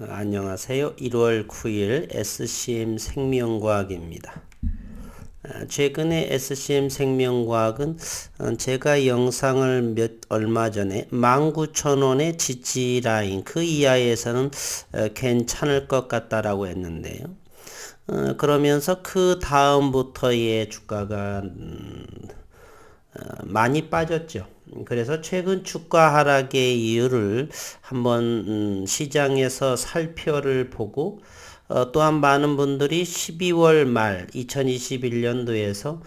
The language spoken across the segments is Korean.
안녕하세요. 1월 9일 SCM 생명과학입니다. 최근에 SCM 생명과학은 제가 영상을 얼마 전에 19,000원의 지지라인 그 이하에서는 괜찮을 것 같다라고 했는데요. 그러면서 그 다음부터의 주가가 많이 빠졌죠. 그래서 최근 주가 하락의 이유를 한번 시장에서 살펴를 보고 또한 많은 분들이 12월 말 2021년도에서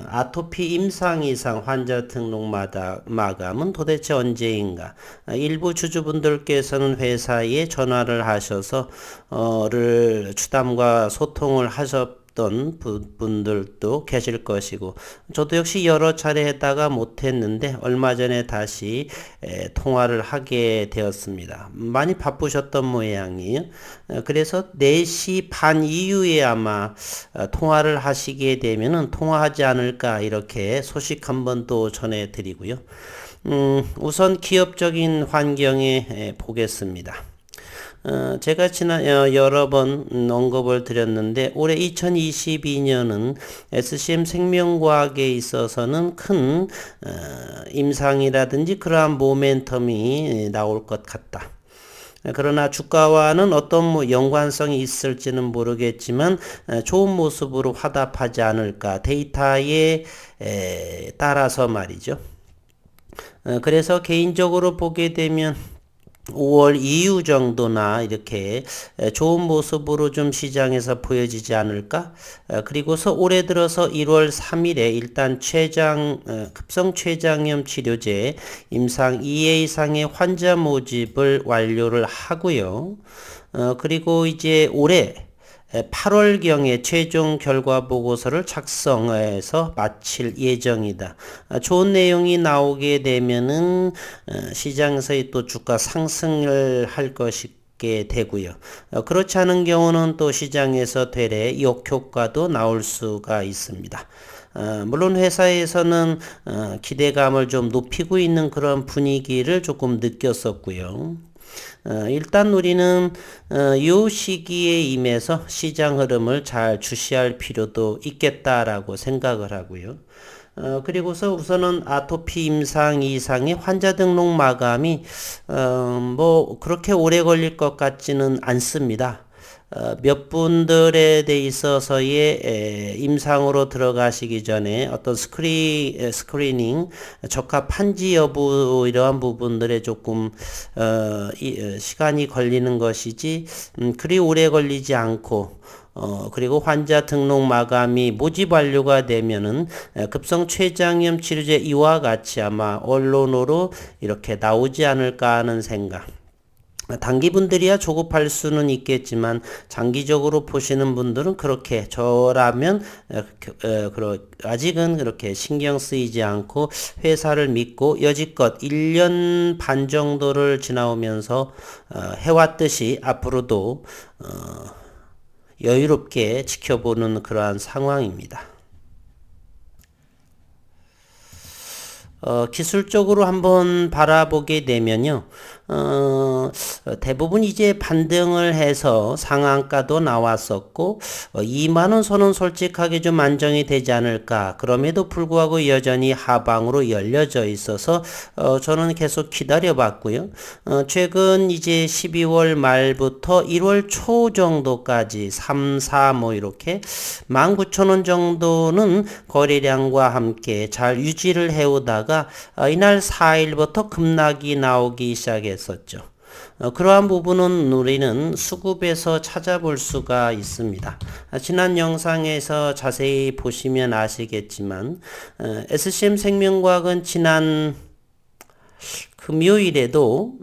아토피 임상 이상 환자 등록 마감은 도대체 언제인가? 일부 주주분들께서는 회사에 전화를 하셔서 추담과 소통을 하셨던 분들도 계실 것이고, 저도 역시 여러 차례 했다가 못했는데 얼마 전에 다시 통화를 하게 되었습니다. 많이 바쁘셨던 모양이에요. 그래서 4시 반 이후에 아마 통화를 하시게 되면은 통화하지 않을까, 이렇게 소식 한번 또 전해드리고요. 우선 기업적인 환경에 보겠습니다. 제가 지난 여러 번 언급을 드렸는데, 올해 2022년은 SCM 생명과학에 있어서는 큰 임상이라든지 그러한 모멘텀이 나올 것 같다. 그러나 주가와는 어떤 연관성이 있을지는 모르겠지만 좋은 모습으로 화답하지 않을까, 데이터에 따라서 말이죠. 그래서 개인적으로 보게 되면 5월 이후 정도나 이렇게 좋은 모습으로 좀 시장에서 보여지지 않을까? 그리고서 올해 들어서 1월 3일에 일단 급성 췌장염 치료제 임상 2회 이상의 환자 모집을 완료를 하고요. 그리고 이제 올해 8월경에 최종 결과 보고서를 작성해서 마칠 예정이다. 좋은 내용이 나오게 되면은 시장에서의 또 주가 상승을 할 것이게 되고요. 그렇지 않은 경우는 또 시장에서 되레 역효과도 나올 수가 있습니다. 물론 회사에서는 기대감을 좀 높이고 있는 그런 분위기를 조금 느꼈었고요. 일단 우리는 이 시기에 임해서 시장 흐름을 잘 주시할 필요도 있겠다라고 생각을 하고요. 그리고서 우선은 아토피 임상 이상의 환자 등록 마감이 뭐 그렇게 오래 걸릴 것 같지는 않습니다. 몇 분들에 대 있어서의 임상으로 들어가시기 전에 어떤 스크리닝, 적합한지 여부, 이러한 부분들에 조금 시간이 걸리는 것이지 그리 오래 걸리지 않고, 그리고 환자 등록 마감이 모집 완료가 되면은 급성 췌장염 치료제 이와 같이 아마 언론으로 이렇게 나오지 않을까 하는 생각. 단기분들이야 조급할 수는 있겠지만 장기적으로 보시는 분들은 그렇게, 저라면 아직은 그렇게 신경 쓰이지 않고 회사를 믿고 여지껏 1년 반 정도를 지나오면서 해왔듯이 앞으로도 여유롭게 지켜보는 그러한 상황입니다. 기술적으로 한번 바라보게 되면요. 대부분 이제 반등을 해서 상한가도 나왔었고, 2만원 선은 솔직하게 좀 안정이 되지 않을까. 그럼에도 불구하고 여전히 하방으로 열려져 있어서 저는 계속 기다려 봤고요. 최근 이제 12월 말부터 1월 초 정도까지 3, 4 뭐 이렇게 19,000원 정도는 거래량과 함께 잘 유지를 해오다가 이날 4일부터 급락이 나오기 시작했었죠. 그러한 부분은 우리는 수급에서 찾아볼 수가 있습니다. 지난 영상에서 자세히 보시면 아시겠지만 SCM 생명과학은 지난 금요일에도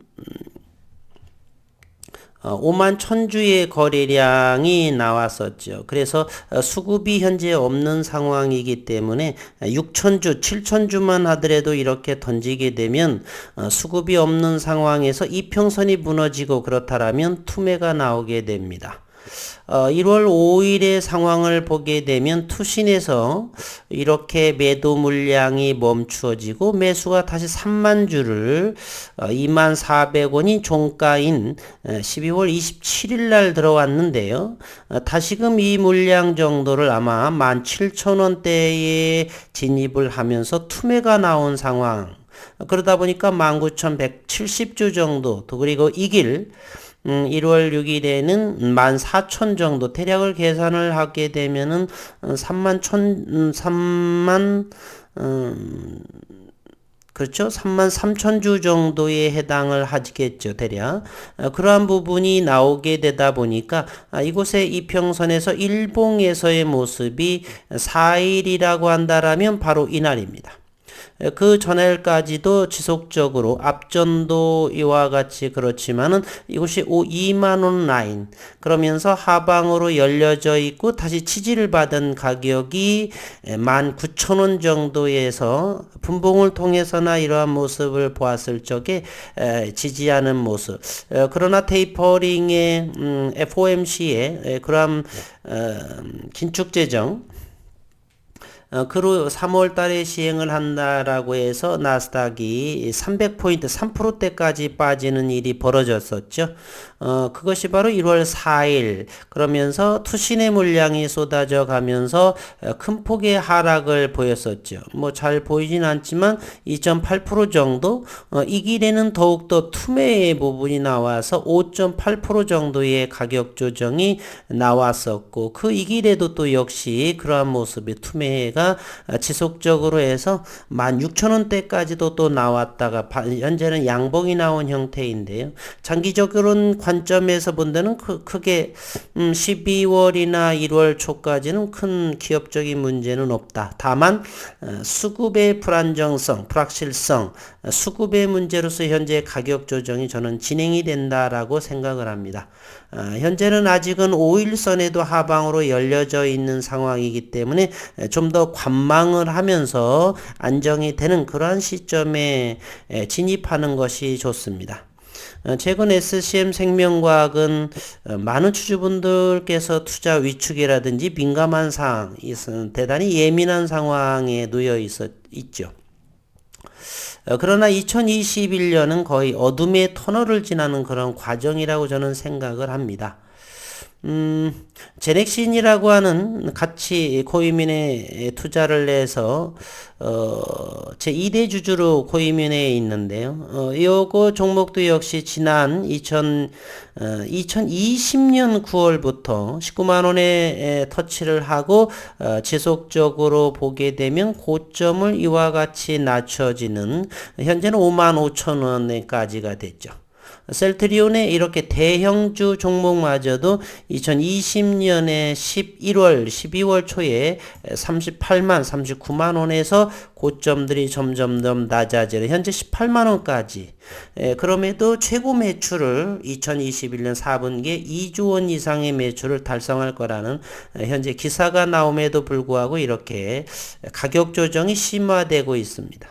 5만 1000주의 거래량이 나왔었죠. 그래서 수급이 현재 없는 상황이기 때문에 6000주, 7000주만 하더라도 이렇게 던지게 되면 수급이 없는 상황에서 이평선이 무너지고 그렇다라면 투매가 나오게 됩니다. 1월 5일의 상황을 보게 되면 투신에서 이렇게 매도 물량이 멈추어지고 매수가 다시 3만 주를 24,400원이 종가인 12월 27일 날 들어왔는데요. 다시금 이 물량 정도를 아마 17,000원대에 진입을 하면서 투매가 나온 상황. 그러다 보니까 19,170주 정도, 또 그리고 이길 1월 6일에는 14,000 정도 대략을 계산을 하게 되면은 3만 그렇죠. 33,000주 정도에 해당을 하겠죠, 대략. 그러한 부분이 나오게 되다 보니까 이곳의 이평선에서 일봉에서의 모습이 4일이라고 한다라면 바로 이날입니다. 그 전일까지도 지속적으로 앞전도 이와 같이 그렇지만은 이곳이 2만원 라인 그러면서 하방으로 열려져 있고 다시 지지를 받은 가격이 19,000원 정도에서 분봉을 통해서나 이러한 모습을 보았을 적에 지지하는 모습. 그러나 테이퍼링의 FOMC의 그러한 긴축 재정 그로 3월 달에 시행을 한다라고 해서 나스닥이 300포인트 3%대까지 빠지는 일이 벌어졌었죠. 그것이 바로 1월 4일 그러면서 투신의 물량이 쏟아져 가면서 큰 폭의 하락을 보였었죠. 뭐 잘 보이진 않지만 2.8% 정도 이 길에는 더욱더 투매의 부분이 나와서 5.8% 정도의 가격 조정이 나왔었고 그 이 길에도 또 역시 그러한 모습의 투매가 지속적으로 해서 16,000원대까지도 또 나왔다가 현재는 양봉이 나온 형태인데요. 장기적으로는 관점에서 본다는 크게 12월이나 1월 초까지는 큰 기업적인 문제는 없다. 다만 수급의 불안정성, 불확실성, 수급의 문제로서 현재 가격 조정이 저는 진행이 된다라고 생각을 합니다. 현재는 아직은 5일선에도 하방으로 열려져 있는 상황이기 때문에 좀 더 관망을 하면서 안정이 되는 그러한 시점에 진입하는 것이 좋습니다. 최근 SCM 생명과학은 많은 투자분들께서 투자 위축이라든지 민감한 상황, 대단히 예민한 상황에 놓여 있죠. 그러나 2021년은 거의 어둠의 터널을 지나는 그런 과정이라고 저는 생각을 합니다. 제넥신이라고 하는 같이 코이민에 투자를 해서 제 2대 주주로 코이민에 있는데요. 요거 종목도 역시 지난 2020년 9월부터 19만 원에 터치를 하고 지속적으로 보게 되면 고점을 이와 같이 낮춰지는 현재는 55,000원에까지가 됐죠. 셀트리온의 이렇게 대형주 종목마저도 2020년에 11월, 12월 초에 38만, 39만 원에서 고점들이 점점 더 낮아지는 현재 18만 원까지. 그럼에도 최고 매출을 2021년 4분기에 2조 원 이상의 매출을 달성할 거라는 현재 기사가 나옴에도 불구하고 이렇게 가격 조정이 심화되고 있습니다.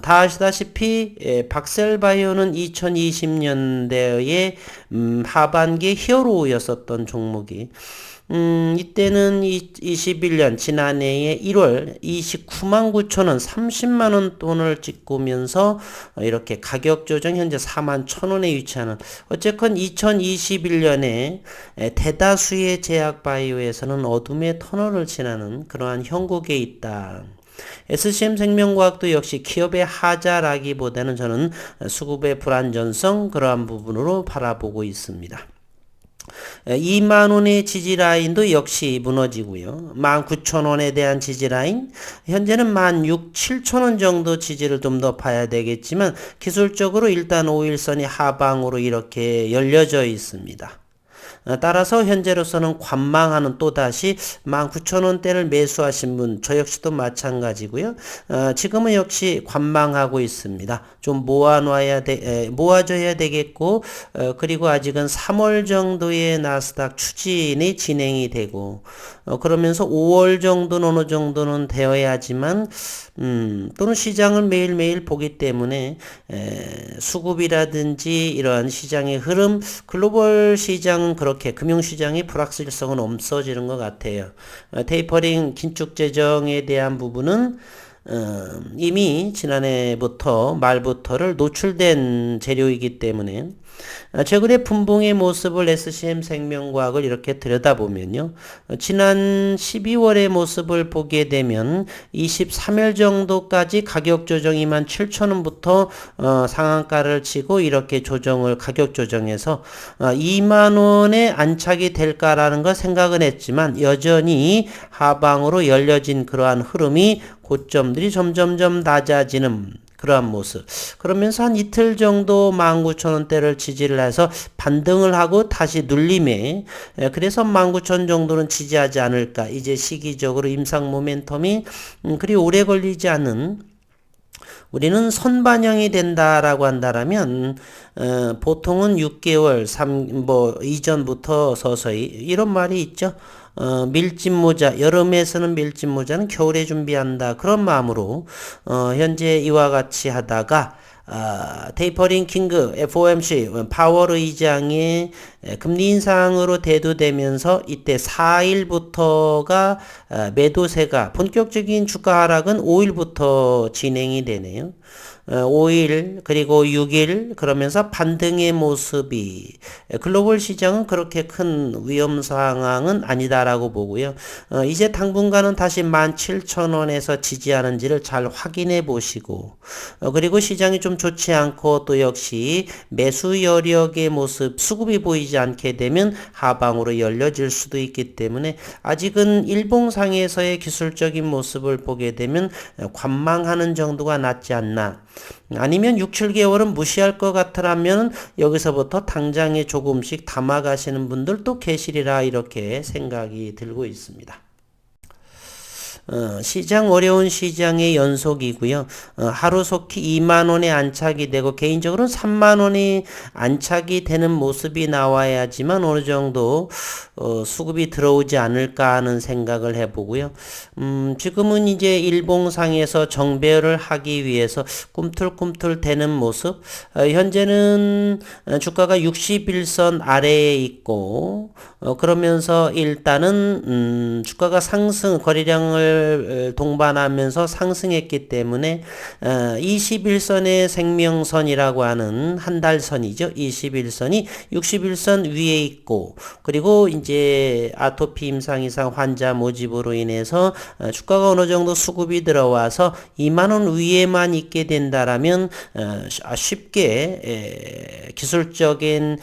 다 아시다시피 박셀바이오는 2020년대의 하반기 히어로였었던 종목이 이때는 21년 지난해에 1월 29만 9천원 30만원 돈을 찍으면서 이렇게 가격 조정 현재 4만 1천원에 위치하는 어쨌건 2021년에 대다수의 제약바이오에서는 어둠의 터널을 지나는 그러한 형국에 있다. SCM 생명과학도 역시 기업의 하자라기보다는 저는 수급의 불안전성 그러한 부분으로 바라보고 있습니다. 2만원의 지지라인도 역시 무너지고요. 19,000원에 대한 지지라인 현재는 16,700원 정도 지지를 좀 더 봐야 되겠지만 기술적으로 일단 5일선이 하방으로 이렇게 열려져 있습니다. 따라서 현재로서는 관망하는 또다시 19,000원대를 매수하신 분, 저 역시도 마찬가지고요. 지금은 역시 관망하고 있습니다. 좀 모아줘야 되겠고, 그리고 아직은 3월 정도의 나스닥 추진이 진행이 되고, 그러면서 5월 정도는 어느 정도는 되어야지만, 또는 시장을 매일매일 보기 때문에, 수급이라든지 이러한 시장의 흐름, 글로벌 시장은 그렇게 이렇게 금융시장의 불확실성은 없어지는 것 같아요. 테이퍼링 긴축 재정에 대한 부분은 이미 지난해부터 말부터를 노출된 재료이기 때문에 최근에 분봉의 모습을 SCM 생명과학을 이렇게 들여다보면요. 지난 12월의 모습을 보게 되면 23일 정도까지 가격 조정이 17,000원부터 상한가를 치고 이렇게 가격 조정해서 2만원에 안착이 될까라는 걸 생각은 했지만 여전히 하방으로 열려진 그러한 흐름이 고점들이 점점점 낮아지는 그러한 모습. 그러면서 한 이틀 정도 19,000원대를 지지를 해서 반등을 하고 다시 눌림에, 그래서 19,000원 정도는 지지하지 않을까. 이제 시기적으로 임상 모멘텀이 그리 오래 걸리지 않은, 우리는 선반영이 된다라고 한다라면 보통은 6개월 이전부터 서서히 이런 말이 있죠. 밀짚모자, 여름에서는 밀짚모자는 겨울에 준비한다. 그런 마음으로 현재 이와 같이 하다가 테이퍼링 킹그 FOMC 파월 의장의 금리 인상으로 대두되면서 이때 4일부터가 매도세가 본격적인 주가 하락은 5일부터 진행이 되네요. 5일 그리고 6일 그러면서 반등의 모습이 글로벌 시장은 그렇게 큰 위험 상황은 아니다라고 보고요. 이제 당분간은 다시 17,000원에서 지지하는지를 잘 확인해 보시고 그리고 시장이 좀 좋지 않고 또 역시 매수 여력의 모습 수급이 보이지 않게 되면 하방으로 열려질 수도 있기 때문에 아직은 일봉상에서의 기술적인 모습을 보게 되면 관망하는 정도가 낫지 않나. 아니면 6, 7개월은 무시할 것 같으라면 여기서부터 당장에 조금씩 담아가시는 분들도 계시리라 이렇게 생각이 들고 있습니다. 시장 어려운 시장의 연속이고요. 하루속히 2만원에 안착이 되고 개인적으로는 3만원이 안착이 되는 모습이 나와야지만 어느 정도 수급이 들어오지 않을까 하는 생각을 해보고요. 지금은 이제 일봉상에서 정배열을 하기 위해서 꿈틀꿈틀 되는 모습. 현재는 주가가 61선 아래에 있고 그러면서 일단은 주가가 거래량을 동반하면서 상승했기 때문에 21선의 생명선이라고 하는 한 달선이죠. 21선이 61선 위에 있고 그리고 이제 아토피 임상 이상 환자 모집으로 인해서 주가가 어느 정도 수급이 들어와서 2만원 위에만 있게 된다라면 쉽게 기술적인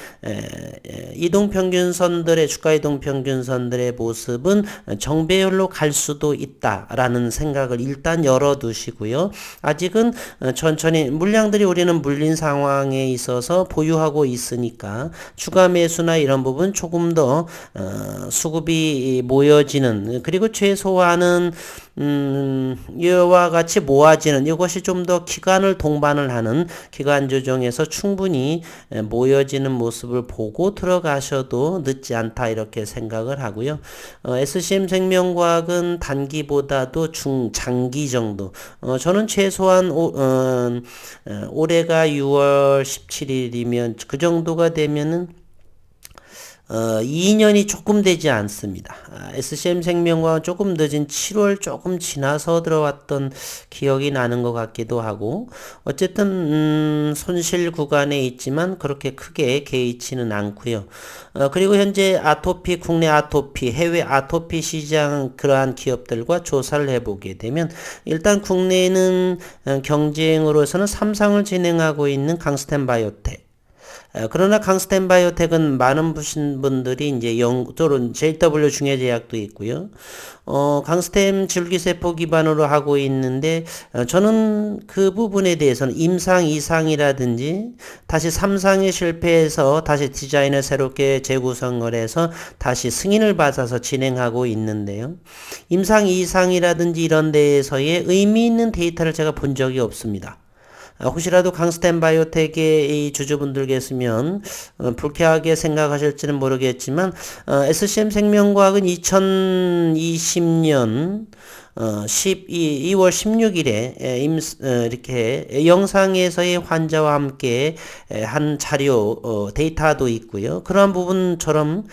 이동평균선들의 주가 이동평균선들의 모습은 정배열로 갈 수도 있다라는 생각을 일단 열어두시고요. 아직은 천천히 물량들이 우리는 물린 상황에 있어서 보유하고 있으니까 추가 매수나 이런 부분 조금 더 수급이 모여지는 그리고 최소화는 이와 같이 모아지는 이것이 좀 더 기간을 동반을 하는 기간 조정에서 충분히 모여지는 모습을 보고 들어가셔도 늦지 않다 이렇게 생각을 하고요. SCM 생명과학은 단기보다도 장기 정도. 저는 최소한 올해가 6월 17일이면 그 정도가 되면은 2년이 조금 되지 않습니다. SCM 생명과학은 조금 늦은 7월 조금 지나서 들어왔던 기억이 나는 것 같기도 하고 어쨌든 손실 구간에 있지만 그렇게 크게 개의치는 않고요. 그리고 현재 국내 아토피, 해외 아토피 시장 그러한 기업들과 조사를 해보게 되면 일단 국내에는 경쟁으로서는 3상을 진행하고 있는 강스텐 바이오텍 그러나 강스텐 바이오텍은 많은 분들이 이제 또는 JW 중해제약도 있고요. 강스텐 줄기세포 기반으로 하고 있는데 저는 그 부분에 대해서는 임상 2상이라든지 다시 3상에 실패해서 다시 디자인을 새롭게 재구성을 해서 다시 승인을 받아서 진행하고 있는데요. 임상 2상이라든지 이런 데에서의 의미 있는 데이터를 제가 본 적이 없습니다. 혹시라도 강스텐 바이오텍의 이 주주분들 계시면 불쾌하게 생각하실지는 모르겠지만 SCM 생명과학은 2020년 2월 16일에 이렇게 영상에서의 환자와 함께 한 자료 데이터도 있고요. 그러한 부분처럼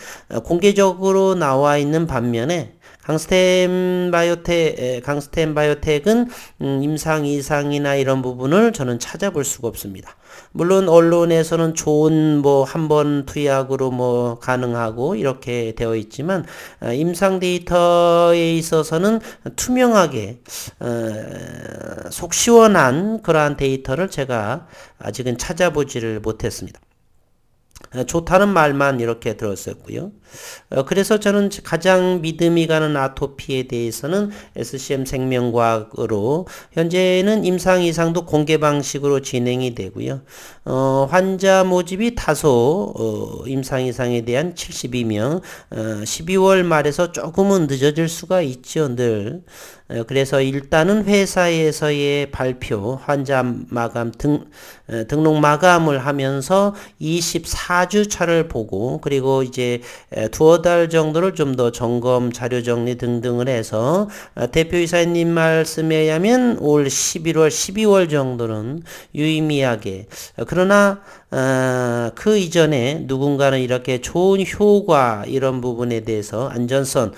공개적으로 나와 있는 반면에 강스텐 바이오텍은 임상 이상이나 이런 부분을 저는 찾아볼 수가 없습니다. 물론 언론에서는 좋은 한 번 투약으로 가능하고 이렇게 되어 있지만 임상 데이터에 있어서는 투명하게 속 시원한 그러한 데이터를 제가 아직은 찾아보지를 못했습니다. 좋다는 말만 이렇게 들었었고요. 그래서 저는 가장 믿음이 가는 아토피에 대해서는 SCM 생명과학으로 현재는 임상 이상도 공개 방식으로 진행이 되고요. 환자 모집이 다소 임상 이상에 대한 72명 12월 말에서 조금은 늦어질 수가 있죠. 늘. 그래서 일단은 회사에서의 발표, 환자 마감 등록 마감을 하면서 24주 차를 보고 그리고 이제 두어 달 정도를 좀 더 점검, 자료 정리 등등을 해서 대표이사님 말씀에 의하면 올 11월, 12월 정도는 유의미하게 그러나 그 이전에 누군가는 이렇게 좋은 효과 이런 부분에 대해서 안전성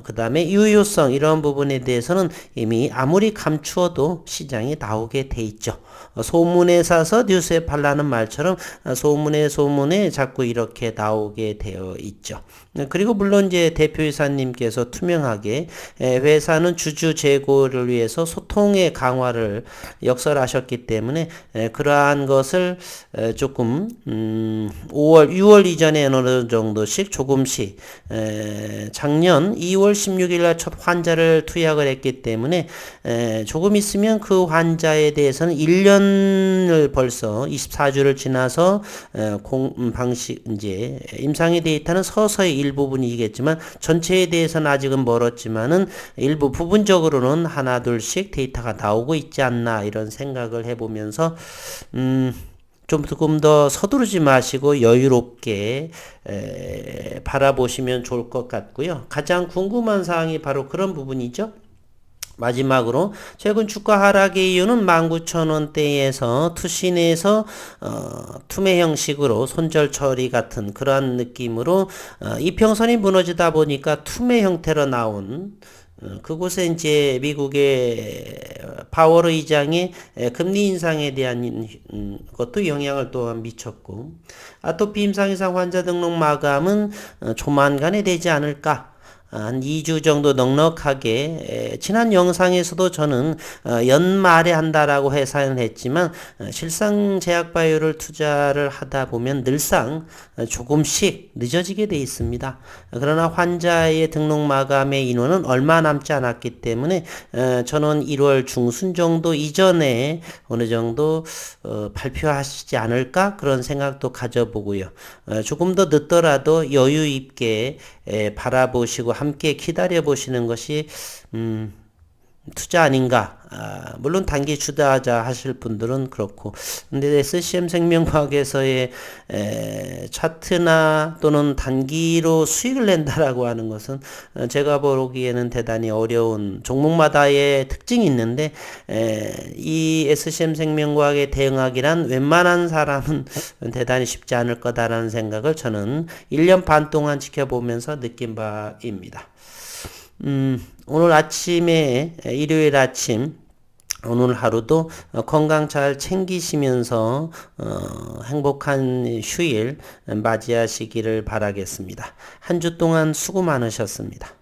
그 다음에 유효성 이런 부분에 대해서는 이미 아무리 감추어도 시장에 나오게 돼 있죠. 소문에 사서 뉴스에 팔라는 말처럼 소문에 자꾸 이렇게 나오게 되어 있죠. 그리고 물론 이제 대표이사님께서 투명하게 회사는 주주 재고를 위해서 소통의 강화를 역설하셨기 때문에 그러한 것을 조금 5월, 6월 이전에 어느 정도씩 조금씩 작년 2월 16일 날 첫 환자를 투약을 했기 때문에 조금 있으면 그 환자에 대해서는 1년을 벌써 24주를 지나서 방식 이제 임상의 데이터는 서서히 일부분이겠지만 전체에 대해서는 아직은 멀었지만은 일부 부분적으로는 하나 둘씩 데이터가 나오고 있지 않나 이런 생각을 해보면서 조금 더 서두르지 마시고 여유롭게 바라보시면 좋을 것 같고요. 가장 궁금한 사항이 바로 그런 부분이죠. 마지막으로 최근 주가 하락의 이유는 19,000원대에서 투신에서 투매 형식으로 손절 처리 같은 그러한 느낌으로 이평선이 무너지다 보니까 투매 형태로 나온 그곳에 이제 미국의 파월 의장의 금리 인상에 대한 것도 영향을 또한 미쳤고 아토피 임상 이상 환자 등록 마감은 조만간에 되지 않을까. 한 2주 정도 넉넉하게 지난 영상에서도 저는 연말에 한다라고 했지만 실상 제약바이오를 투자를 하다 보면 늘상 조금씩 늦어지게 돼 있습니다. 그러나 환자의 등록 마감의 인원은 얼마 남지 않았기 때문에 저는 1월 중순 정도 이전에 어느 정도 발표하시지 않을까 그런 생각도 가져보고요. 조금 더 늦더라도 여유 있게 바라보시고 함께 기다려 보시는 것이 투자 아닌가. 물론 단기 투자자 하실 분들은 그렇고 근데 SCM 생명과학에서의 차트나 또는 단기로 수익을 낸다라고 하는 것은 제가 보기에는 대단히 어려운 종목마다의 특징이 있는데 이 SCM 생명과학에 대응하기란 웬만한 사람은 대단히 쉽지 않을 거다라는 생각을 저는 1년 반 동안 지켜보면서 느낀 바입니다. 오늘 아침에 일요일 아침 오늘 하루도 건강 잘 챙기시면서 행복한 휴일 맞이하시기를 바라겠습니다. 한 주 동안 수고 많으셨습니다.